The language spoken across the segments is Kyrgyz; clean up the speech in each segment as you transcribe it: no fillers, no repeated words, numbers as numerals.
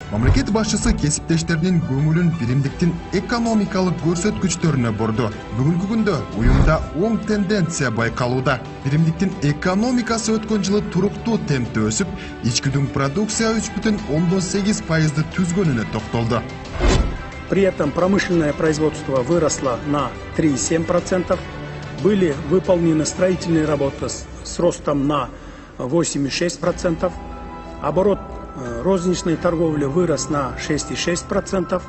Мамлекет башчысы кесиптештеринин көңүлүн биримдиктин экономикалык көрсөткүчтөрүнө бурду. Бүгүнкү күндө уюмда оң тенденция байкалууда. Биримдиктин экономикасы өткөн жылы туруктуу темпте өсүп, ички продукция 3,8% түзгөнүнө токтолду. При этом промышленное производство выросло на 3,7%. Были выполнены строительные работы с ростом на 8,6%. Оборот розничной торговли вырос на 6,6%.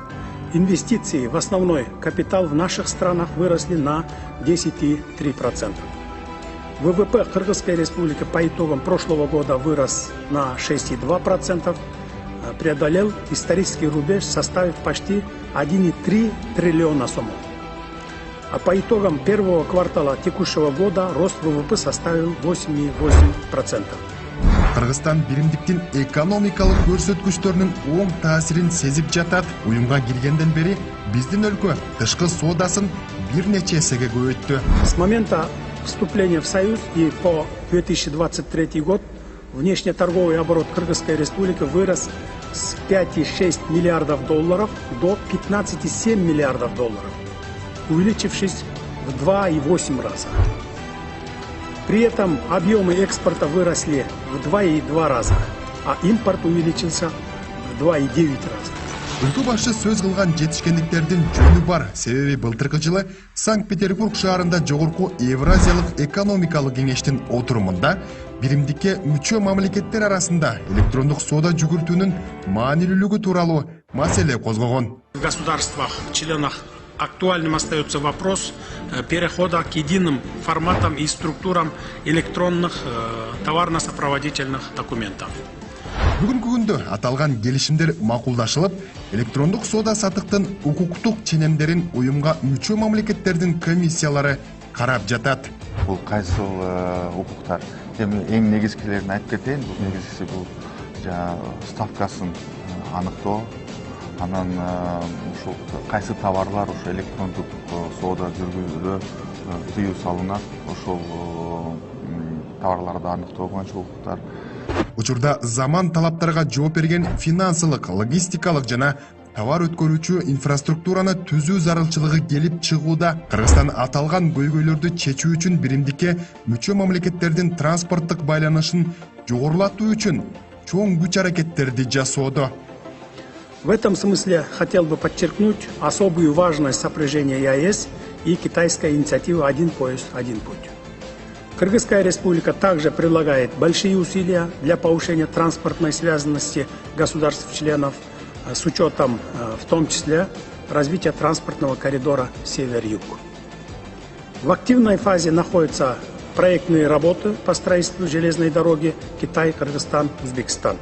Инвестиции в основной капитал в наших странах выросли на 10,3%. ВВП Кыргызской Республики по итогам прошлого года вырос на 6,2%, преодолел исторический рубеж, составив почти 1,3 триллиона сомов. А по итогам первого квартала текущего года рост ВВП составил 8,8%. Кыргызстан биримдиктин экономикалык көрсөткүчтөрүнүн оң таасирин сезип жатат. Уюмга киргенден бери биздин өлкө тышкы соодасын бир нече эсеге көбөйттү. С момента вступления в Союз и по 2023 год внешнеторговый оборот Кыргызской Республики вырос с 5,6 миллиардов долларов до 15,7 миллиардов долларов, увеличившись в 2,8 раза. При этом объемы экспорта выросли в 2,2 раза, а импорт увеличился в 2,9 раза. Өлкө башы сөз кылган жетишкендиктердин жөнү бар. Себеби былтыркы жылы Санкт-Петербург шаарында жогорку Евразиялык экономикалык кеңештин отурумунда биримдикке мүчө мамлекеттер арасында электрондук соода жүгүртүүнүн маанилүүлүгү тууралуу маселе козгогон. В государствах-членах актуальным остается вопрос перехода к единым форматам и структурам электронных товарно-сопроводительных документов. Бүгүнкү күндө аталган келишимдер макулдашылып, электрондук соода сатыктын укуктук ченемдерин уюмга мүчө мамлекеттердин комиссиялары карап жатат. Бул кайсыл укуктар? Эми эң негизгилерин айтып кетейин. Бул негизгиси бул ставкасын аныктоо, анан ушул кайсы товарлар ошо электрондук соода жүргүзүүдө тыюу салынат, ошол товарларды аныктоо боюнча укуктар. Учурда заман талаптарга жооп берген финансылык, логистикалык жана товар өткөрүүчү инфраструктураны түзүү зарылчылыгы келип чыгууда. Кыргызстан аталган көйгөйлөрдү чечүү үчүн биримдикке мүчө мамлекеттердин транспорттук байланышын жогорулатуу үчүн чоң күч-аракеттерди жасоодо. В этом смысле хотел бы подчеркнуть особую важность сопряжения ЕАЭС и китайской инициативы «Один пояс, один путь». Кыргызская республика также прилагает большие усилия для повышения транспортной связанности государств-членов с учетом, в том числе, развития транспортного коридора север-юг. В активной фазе находятся проектные работы по строительству железной дороги Китай, Кыргызстан, Узбекистан.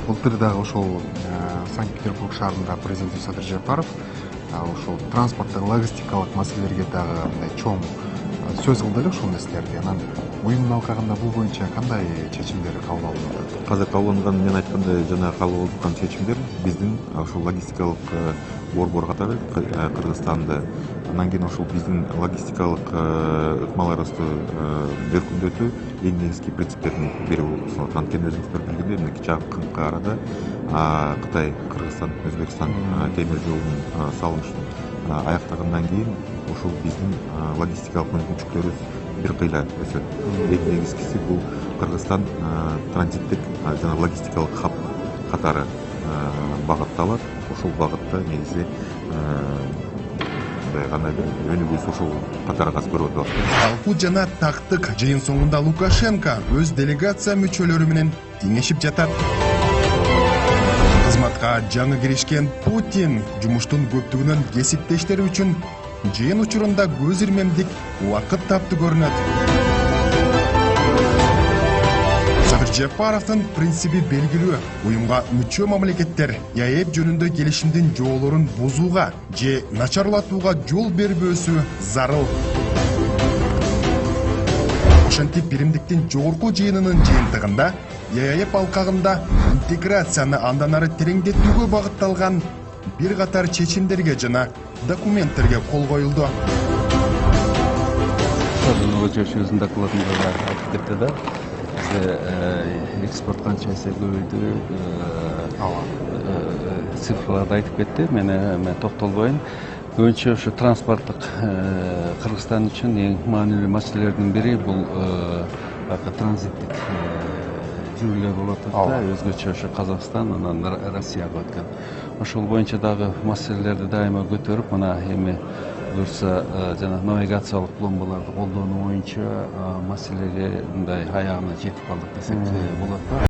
Былтырда ошол Санкт-Петербург шаарында президент Садыр Жапаров ошол транспорттук логистикалык маселелерге дагы чоң сөз кылды эле ушул нерселерди. Анан уюмдун алкагында бул боюнча кандай чечимдер кабыл алынды? Азыр кабыл алынган, мен айткандай жана кабыл алынган чечимдер биздин ошол логистикалык борбор катары Кыргызстанды, анан кийин ошол биздин логистикалык ыкмаларыбызды беркүндөтүү эң негизги принциптердин бири болуп. Анткени өзүңүздөр билгендей, мынакей жакынкы арада Кытай, Кыргызстан, Өзбекстан темир жолунун салынышын аяктагандан кийин ошол биздин логистикалык мүмкүнчүлүктөрүбүз бир кыйла өсөт. Эң негизгиси бул Кыргызстан транзиттик жана логистикалык хаб катары багытталат. Ошол багытта негизи кандайдыр өнүгүүсү ошол катары каз көрүп атабыз. Алпу жана тактык жыйын соңунда Лукашенко өз делегация мүчөлөрү менен кеңешип жатат. Кызматка жаңы киришкен Путин жумуштун көптүгүнөн кесиптештери үчүн жыйын учурунда көз ирмемдик убакыт тапты көрүнөт. Садыр Жапаровдун принципи белгилүү. Уюмга мүчө мамлекеттер ЕАЭС жөнүндө келишимдин жоолорун бузууга же начарлатууга жол бербөөсү зарыл. Ошентип биримдиктин жогорку жыйынынын жыйынтыгында ЕАЭС алкагында интеграцияны андан ары тереңдетүүгө багытталган бир катар чечимдерге жана документтерге кол коюлду. Өзүнүн докладында айтып кетти да, экспорт канча эсе көбөйдү, цифрларды айтып кетти. Мен токтолбойм. Көбүнчө ушу транспорттук Кыргызстан үчүн эң маанилүү маселелердин бири бул транзиттик жүрүүлөр болуп атат да, өзгөчө ошо Казакстан, анан Россияга өткөн. Ошол боюнча дагы маселелерди дайыма көтөрүп, мына эми буюрса жана навигациялык пломбаларды колдонуу боюнча маселеге мындай аягына жетип калдык десек болот.